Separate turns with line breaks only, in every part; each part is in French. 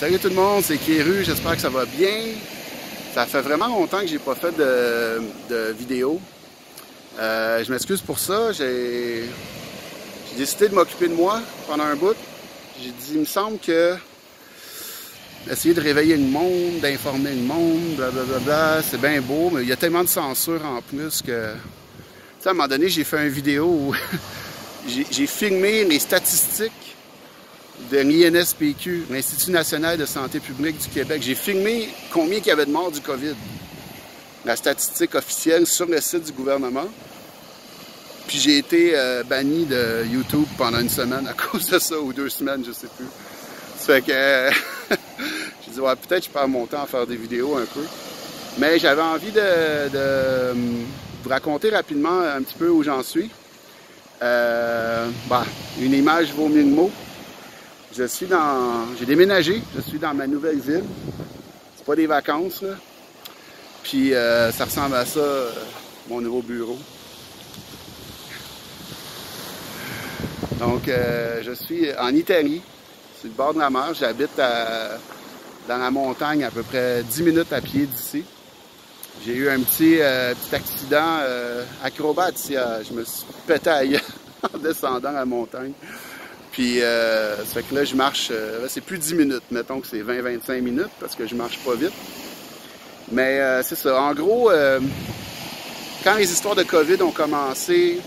Salut tout le monde, c'est Kéru, j'espère que ça va bien. Ça fait vraiment longtemps que j'ai pas fait de vidéo. Je m'excuse pour ça, j'ai décidé de m'occuper de moi pendant un bout. J'ai dit, il me semble que essayer de réveiller le monde, d'informer le monde, blablabla, c'est bien beau, mais il y a tellement de censure en plus que... Tu sais, à un moment donné, j'ai fait une vidéo où j'ai filmé les statistiques de l'INSPQ, l'Institut national de santé publique du Québec. J'ai filmé combien il y avait de morts du COVID. La statistique officielle sur le site du gouvernement. Puis j'ai été banni de YouTube pendant une semaine à cause de ça, ou 2 semaines, je sais plus. Ça fait que j'ai dit, ouais, peut-être je perds mon temps à faire des vidéos un peu. Mais j'avais envie de vous raconter rapidement un petit peu où j'en suis. Une image vaut mieux que mot. J'ai déménagé, je suis dans ma nouvelle ville. C'est pas des vacances, là. Puis ça ressemble à ça, mon nouveau bureau. Donc, je suis en Italie, sur le bord de la mer. J'habite dans la montagne, à peu près 10 minutes à pied d'ici. J'ai eu un petit accident acrobatia. Je me suis pété à gueule en descendant la montagne. Puis, ça fait que là, je marche, c'est plus 10 minutes, mettons que c'est 20-25 minutes, parce que je marche pas vite. Mais c'est ça, en gros, quand les histoires de COVID ont commencé,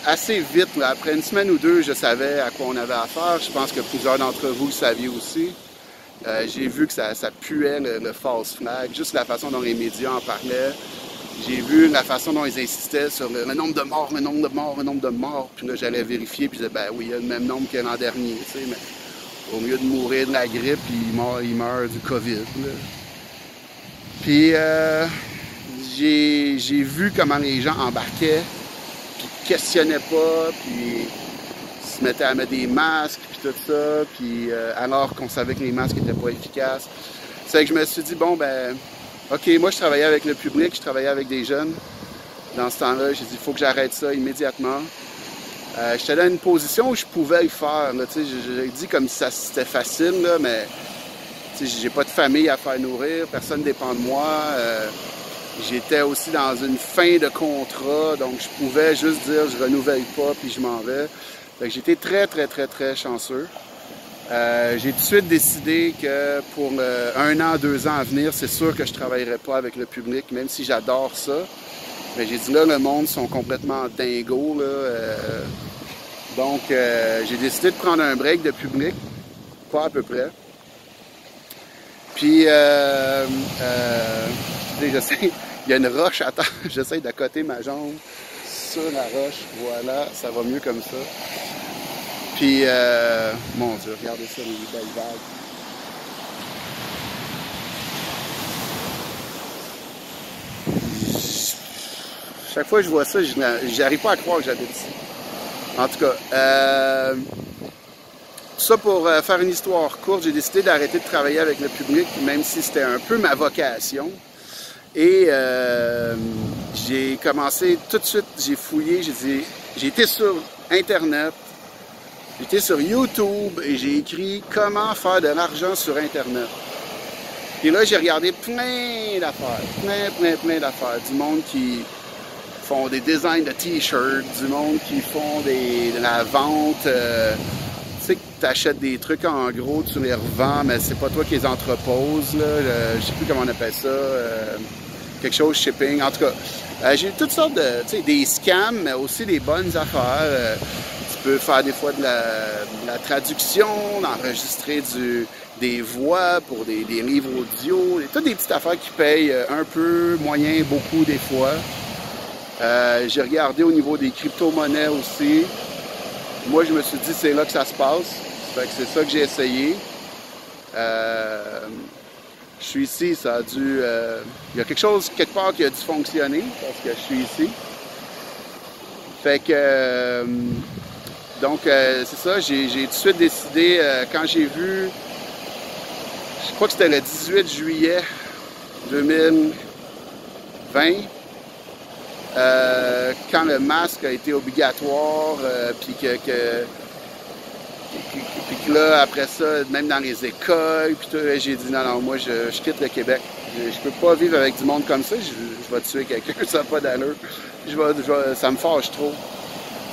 assez vite, là, après une semaine ou deux, je savais à quoi on avait affaire. Je pense que plusieurs d'entre vous le saviez aussi. J'ai vu que ça puait le false flag, juste la façon dont les médias en parlaient. J'ai vu la façon dont ils insistaient sur le nombre de morts, le nombre de morts, le nombre de morts. Puis là, j'allais vérifier, puis je disais, ben oui, il y a le même nombre que l'an dernier, tu sais, mais au lieu de mourir de la grippe, il meurt du COVID, là. Puis, j'ai vu comment les gens embarquaient, puis questionnaient pas, puis se mettaient à mettre des masques, puis tout ça, puis alors qu'on savait que les masques n'étaient pas efficaces. C'est que je me suis dit, bon, ben... OK, moi, je travaillais avec le public, je travaillais avec des jeunes. Dans ce temps-là, j'ai dit, il faut que j'arrête ça immédiatement. J'étais dans une position où je pouvais le faire. J'ai dit comme si c'était facile, là, mais j'ai pas de famille à faire nourrir, personne ne dépend de moi. J'étais aussi dans une fin de contrat, donc je pouvais juste dire, je renouvelle pas, puis je m'en vais. Fait que j'étais très, très, très, très chanceux. J'ai tout de suite décidé que pour 1 an, 2 ans à venir, c'est sûr que je ne travaillerai pas avec le public, même si j'adore ça. Mais j'ai dit là, le monde sont complètement dingos, là. Donc, j'ai décidé de prendre un break de public, pas à peu près. Puis, j'essaie, il y a une roche à terre, j'essaie d'accoter ma jambe sur la roche. Voilà, ça va mieux comme ça. Puis, mon Dieu, regardez ça, les belles vagues. Chaque fois que je vois ça, j'arrive pas à croire que j'habite ici. En tout cas, ça pour faire une histoire courte, j'ai décidé d'arrêter de travailler avec le public, même si c'était un peu ma vocation. Et j'ai commencé tout de suite, j'ai fouillé, j'ai été sur Internet. J'étais sur YouTube et j'ai écrit « Comment faire de l'argent sur Internet ». Et là, j'ai regardé plein d'affaires, plein d'affaires. Du monde qui font des designs de t-shirts, du monde qui font de la vente. Tu sais que tu achètes des trucs en gros, tu les revends, mais c'est pas toi qui les entreposes, là. Je sais plus comment on appelle ça. Quelque chose shipping. En tout cas, j'ai toutes sortes de, tu sais, des scams, mais aussi des bonnes affaires. Tu peux faire des fois de la traduction, d'enregistrer des voix pour des livres audio, toutes des petites affaires qui payent un peu, moyen, beaucoup des fois. J'ai regardé au niveau des crypto-monnaies aussi. Moi, je me suis dit, c'est là que ça se passe. Fait que c'est ça que j'ai essayé. Je suis ici, ça a dû... il y a quelque chose, quelque part, qui a dû fonctionner, parce que je suis ici. Fait que... Donc, c'est ça, j'ai tout de suite décidé, quand j'ai vu, je crois que c'était le 18 juillet 2020, quand le masque a été obligatoire, puis que Puis que là, après ça, même dans les écoles, puis tout, j'ai dit non, moi, je quitte le Québec. Je peux pas vivre avec du monde comme ça, je vais tuer quelqu'un, ça n'a pas d'allure. Ça me fâche trop.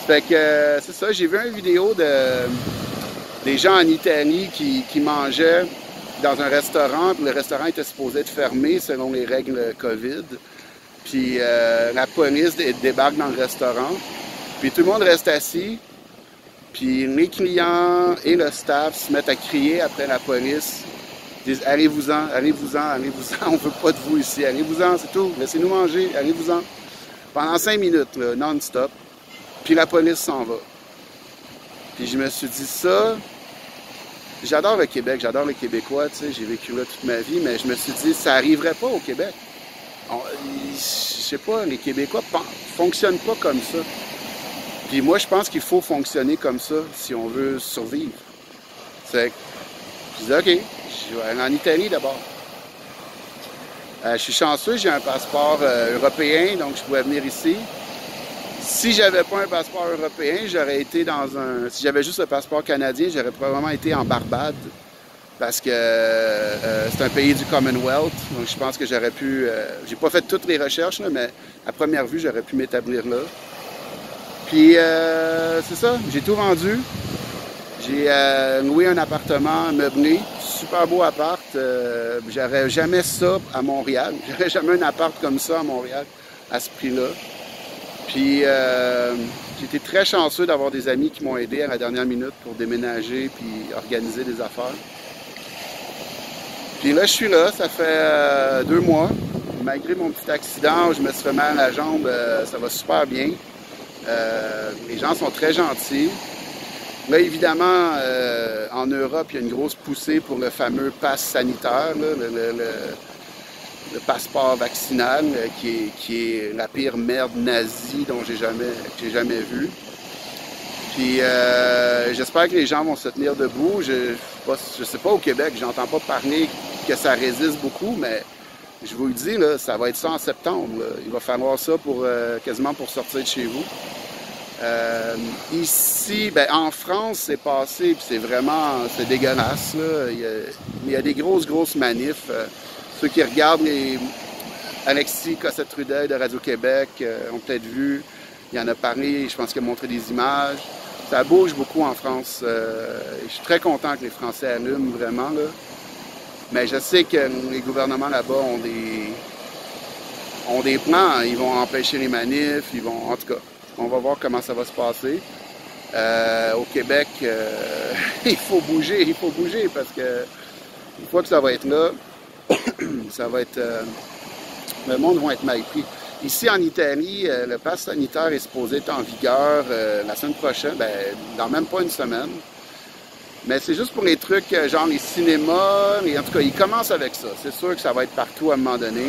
Fait que, c'est ça, j'ai vu une vidéo des gens en Italie qui mangeaient dans un restaurant, puis le restaurant était supposé être fermé selon les règles COVID. Puis la police débarque dans le restaurant, puis tout le monde reste assis. Puis les clients et le staff se mettent à crier après la police. Ils disent « Allez-vous-en, allez-vous-en, allez-vous-en, on veut pas de vous ici, allez-vous-en, c'est tout, laissez-nous manger, allez-vous-en. » Pendant 5 minutes, non-stop. Puis la police s'en va. Puis je me suis dit ça, j'adore le Québec, j'adore les Québécois, tu sais, j'ai vécu là toute ma vie, mais je me suis dit, ça n'arriverait pas au Québec. Je sais pas, les Québécois fonctionnent pas comme ça. Puis moi, je pense qu'il faut fonctionner comme ça si on veut survivre. C'est que je dis, OK, je vais aller en Italie d'abord. Je suis chanceux, j'ai un passeport européen, donc je pouvais venir ici. Si j'avais pas un passeport européen, j'aurais été dans un... Si j'avais juste le passeport canadien, j'aurais probablement été en Barbade. Parce que c'est un pays du Commonwealth, donc je pense que j'aurais pu... j'ai pas fait toutes les recherches, là, mais à première vue, j'aurais pu m'établir là. Puis, c'est ça, j'ai tout vendu. J'ai loué un appartement meublé, super beau appart. J'aurais jamais ça à Montréal. J'aurais jamais un appart comme ça à Montréal, à ce prix-là. Puis, j'ai été très chanceux d'avoir des amis qui m'ont aidé à la dernière minute pour déménager puis organiser des affaires. Puis là, je suis là, ça fait 2 mois. Malgré mon petit accident où je me suis fait mal à la jambe, ça va super bien. Les gens sont très gentils. Là, évidemment, en Europe, il y a une grosse poussée pour le fameux pass sanitaire, là, le passeport vaccinal, qui est la pire merde nazie dont j'ai jamais vu. Puis j'espère que les gens vont se tenir debout. Je sais pas au Québec, j'entends pas parler que ça résiste beaucoup, mais je vous le dis, là, ça va être ça en septembre. Là. Il va falloir ça pour quasiment pour sortir de chez vous. Ici, ben, en France, c'est passé, puis c'est dégueulasse. Là. Il y a des grosses manifs. Ceux qui regardent Alexis Cossette-Trudel de Radio-Québec ont peut-être vu. Il en a parlé, je pense qu'il a montré des images. Ça bouge beaucoup en France. Je suis très content que les Français allument vraiment. Là. Mais je sais que les gouvernements là-bas ont des plans. Ils vont empêcher les manifs. En tout cas, on va voir comment ça va se passer. Au Québec, il faut bouger parce que une fois que ça va être là, ça va être... le monde va être mal pris. Ici, en Italie, le pass sanitaire est supposé être en vigueur la semaine prochaine, dans même pas une semaine. Mais c'est juste pour les trucs, genre les cinémas, et en tout cas, ils commencent avec ça. C'est sûr que ça va être partout à un moment donné.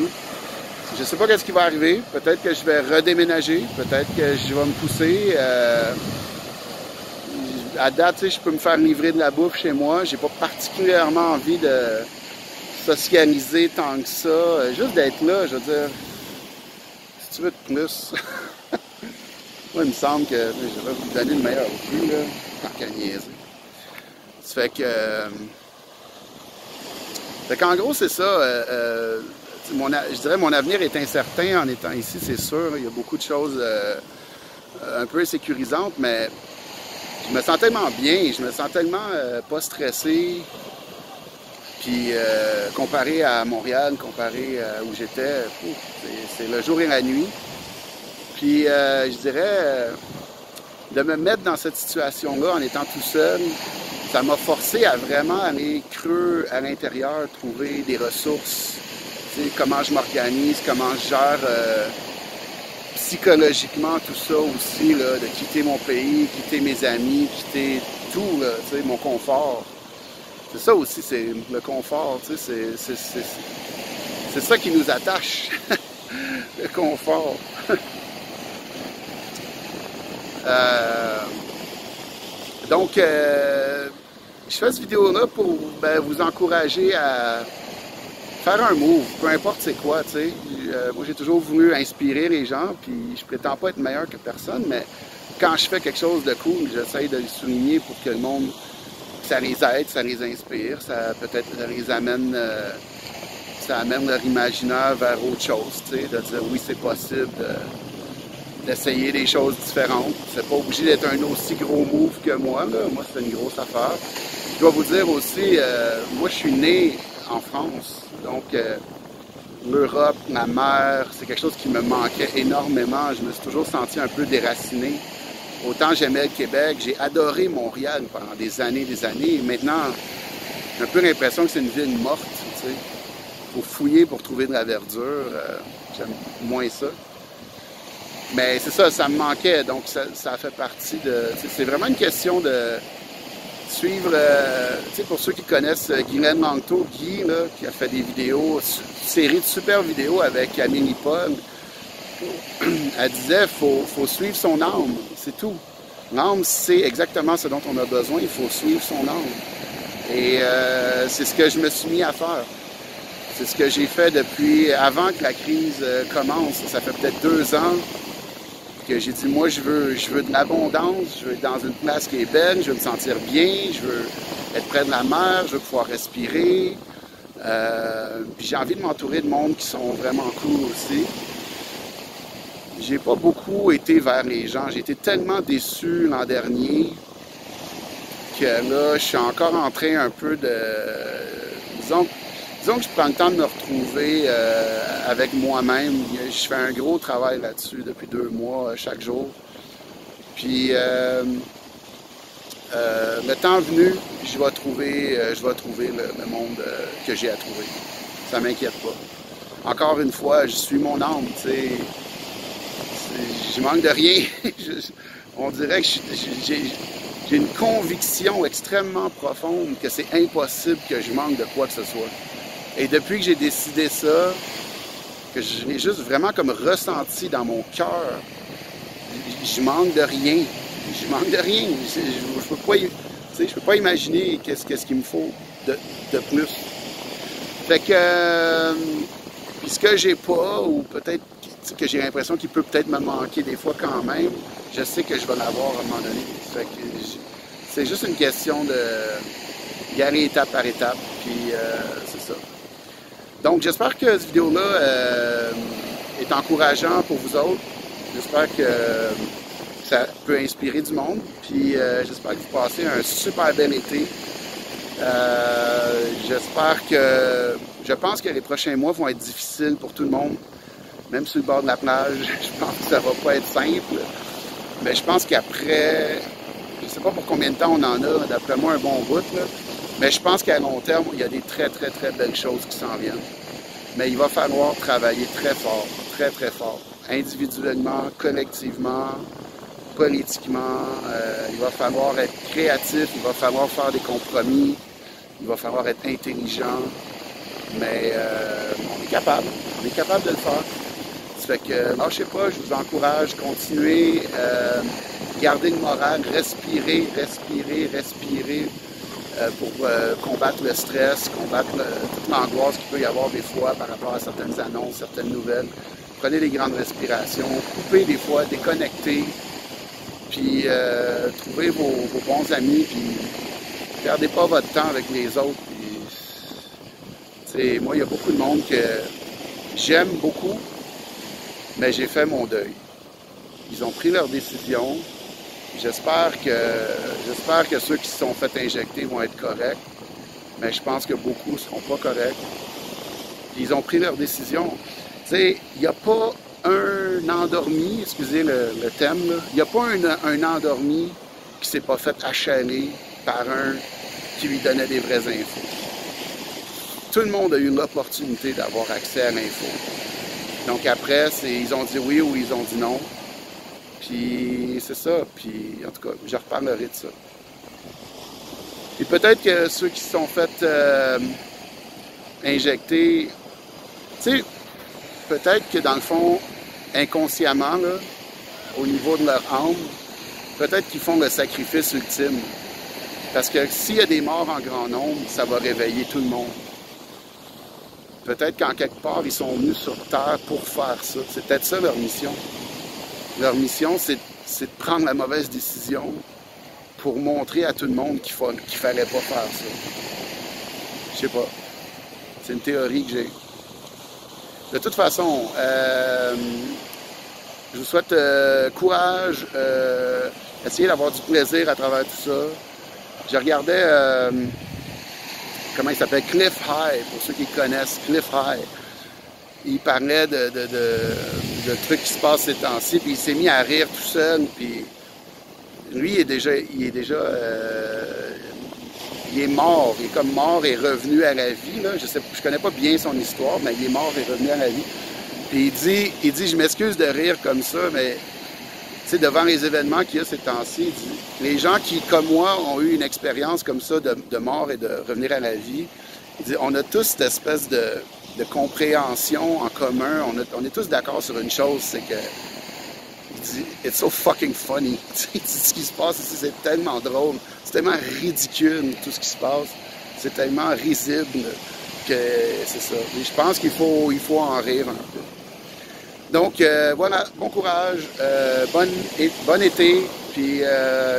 Je ne sais pas qu'est-ce qui va arriver. Peut-être que je vais redéménager, peut-être que je vais me pousser. À date, tu sais, je peux me faire livrer de la bouffe chez moi. J'ai pas particulièrement envie de socialiser tant que ça. Juste d'être là, je veux dire... Si tu veux de plus. Moi, il me semble que je vais vous donner le meilleur prix, là, tant qu'à niaiser. Ça fait que... Fait qu'en gros, c'est ça. Je dirais mon avenir est incertain en étant ici, c'est sûr. Il y a beaucoup de choses un peu insécurisantes, mais je me sens tellement bien, je me sens tellement pas stressé. Puis comparé à Montréal, comparé à où j'étais, c'est le jour et la nuit. Puis je dirais, de me mettre dans cette situation-là en étant tout seul, ça m'a forcé à vraiment aller creux à l'intérieur, trouver des ressources. Tu sais, comment je m'organise, comment je gère psychologiquement tout ça aussi, là, de quitter mon pays, quitter mes amis, quitter tout, là, tu sais, mon confort. C'est ça aussi, c'est le confort, tu sais, c'est ça qui nous attache, le confort. Donc, je fais cette vidéo-là pour vous encourager à faire un move, peu importe c'est quoi, tu sais. Moi, j'ai toujours voulu inspirer les gens, puis je prétends pas être meilleur que personne, mais quand je fais quelque chose de cool, j'essaye de le souligner pour que le monde ça les aide, ça les inspire, ça peut-être les amène, ça amène leur imaginaire vers autre chose, tu sais, de dire oui, c'est possible d'essayer des choses différentes. C'est pas obligé d'être un aussi gros move que moi, là. Moi, c'est une grosse affaire. Je dois vous dire aussi, moi, je suis né en France, donc l'Europe, ma mère, c'est quelque chose qui me manquait énormément. Je me suis toujours senti un peu déraciné. Autant j'aimais le Québec, j'ai adoré Montréal pendant des années, et maintenant, j'ai un peu l'impression que c'est une ville morte, tu sais. Faut fouiller pour trouver de la verdure, j'aime moins ça. Mais c'est ça, ça me manquait, donc ça fait partie de... C'est vraiment une question de suivre, tu sais, pour ceux qui connaissent Guylaine Manteau, Guy, là, qui a fait des vidéos, une série de super vidéos avec Amélie Paul. Elle disait, faut suivre son âme, c'est tout. L'âme, c'est exactement ce dont on a besoin, il faut suivre son âme. Et c'est ce que je me suis mis à faire. C'est ce que j'ai fait depuis avant que la crise commence. Ça fait peut-être 2 ans que j'ai dit, moi, je veux de l'abondance, je veux être dans une place qui est belle, je veux me sentir bien, je veux être près de la mer, je veux pouvoir respirer. Puis j'ai envie de m'entourer de monde qui sont vraiment cool aussi. J'ai pas beaucoup été vers les gens. J'ai été tellement déçu l'an dernier que là, je suis encore en train un peu de... Disons que je prends le temps de me retrouver avec moi-même. Je fais un gros travail là-dessus depuis 2 mois, chaque jour. Puis, le temps venu, je vais trouver le monde que j'ai à trouver. Ça m'inquiète pas. Encore une fois, je suis mon âme, tu sais. Je manque de rien. On dirait que j'ai une conviction extrêmement profonde que c'est impossible que je manque de quoi que ce soit. Et depuis que j'ai décidé ça, que je l'ai juste vraiment comme ressenti dans mon cœur, je manque de rien. Je manque de rien. Je peux pas imaginer qu'est-ce qu'il me faut de plus. Fait que, puis ce que j'ai pas, ou peut-être que j'ai l'impression qu'il peut peut-être me manquer des fois quand même, je sais que je vais l'avoir à un moment donné. Fait que c'est juste une question de y aller étape par étape, puis c'est ça. Donc j'espère que cette vidéo-là est encourageant pour vous autres. J'espère que ça peut inspirer du monde, puis j'espère que vous passez un super bel été. Je pense que les prochains mois vont être difficiles pour tout le monde. Même sur le bord de la plage, je pense que ça va pas être simple. Mais je pense qu'après, je ne sais pas pour combien de temps on en a, d'après moi, un bon bout, là. Mais je pense qu'à long terme, il y a des très, très, très belles choses qui s'en viennent. Mais il va falloir travailler très fort, très, très fort. Individuellement, collectivement, politiquement. Il va falloir être créatif, il va falloir faire des compromis, il va falloir être intelligent. Mais on est capable de le faire. Ça fait que lâchez pas, je vous encourage, continuez, gardez le moral, respirez pour combattre le stress, combattre toute l'angoisse qu'il peut y avoir des fois par rapport à certaines annonces, certaines nouvelles. Prenez des grandes respirations, coupez des fois, déconnectez, puis trouvez vos bons amis, puis perdez pas votre temps avec les autres. Puis, moi, il y a beaucoup de monde que j'aime beaucoup, mais j'ai fait mon deuil. Ils ont pris leur décision. J'espère que ceux qui se sont fait injecter vont être corrects, mais je pense que beaucoup ne seront pas corrects. Ils ont pris leur décision. Tu sais, il n'y a pas un endormi, excusez le thème, là, il n'y a pas un endormi qui ne s'est pas fait achaler par un qui lui donnait des vraies infos. Tout le monde a eu l'opportunité d'avoir accès à l'info. Donc après, ils ont dit oui ou ils ont dit non. Puis c'est ça. Puis en tout cas, je reparlerai de ça. Puis peut-être que ceux qui se sont fait injecter, tu sais, peut-être que dans le fond, inconsciemment, là, au niveau de leur âme, peut-être qu'ils font le sacrifice ultime. Parce que s'il y a des morts en grand nombre, ça va réveiller tout le monde. Peut-être qu'en quelque part, ils sont venus sur Terre pour faire ça. C'est peut-être ça leur mission. Leur mission, c'est de prendre la mauvaise décision, pour montrer à tout le monde qu'il fallait pas faire ça. Je sais pas. C'est une théorie que j'ai. De toute façon, je vous souhaite courage, essayez d'avoir du plaisir à travers tout ça. Je regardais, comment il s'appelle, Cliff High, pour ceux qui connaissent, Cliff High. Il parlait de trucs qui se passent ces temps-ci, puis il s'est mis à rire tout seul, puis lui, il est mort, il est comme mort et revenu à la vie, là. Je connais pas bien son histoire, mais il est mort et revenu à la vie. Puis il dit, je m'excuse de rire comme ça, mais tu sais, devant les événements qu'il y a ces temps-ci, il dit, les gens qui, comme moi, ont eu une expérience comme ça de mort et de revenir à la vie, il dit, on a tous cette espèce de compréhension en commun, on est tous d'accord sur une chose, c'est que il dit, it's so fucking funny. Il dit, ce qui se passe ici, c'est tellement drôle, c'est tellement ridicule tout ce qui se passe, c'est tellement risible que c'est ça. Et je pense qu'il faut en rire un peu. Donc voilà, bon courage, bon été, puis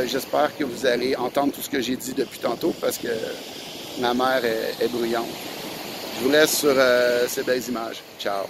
j'espère que vous allez entendre tout ce que j'ai dit depuis tantôt parce que ma mère est bruyante. Je vous laisse sur ces belles images. Ciao!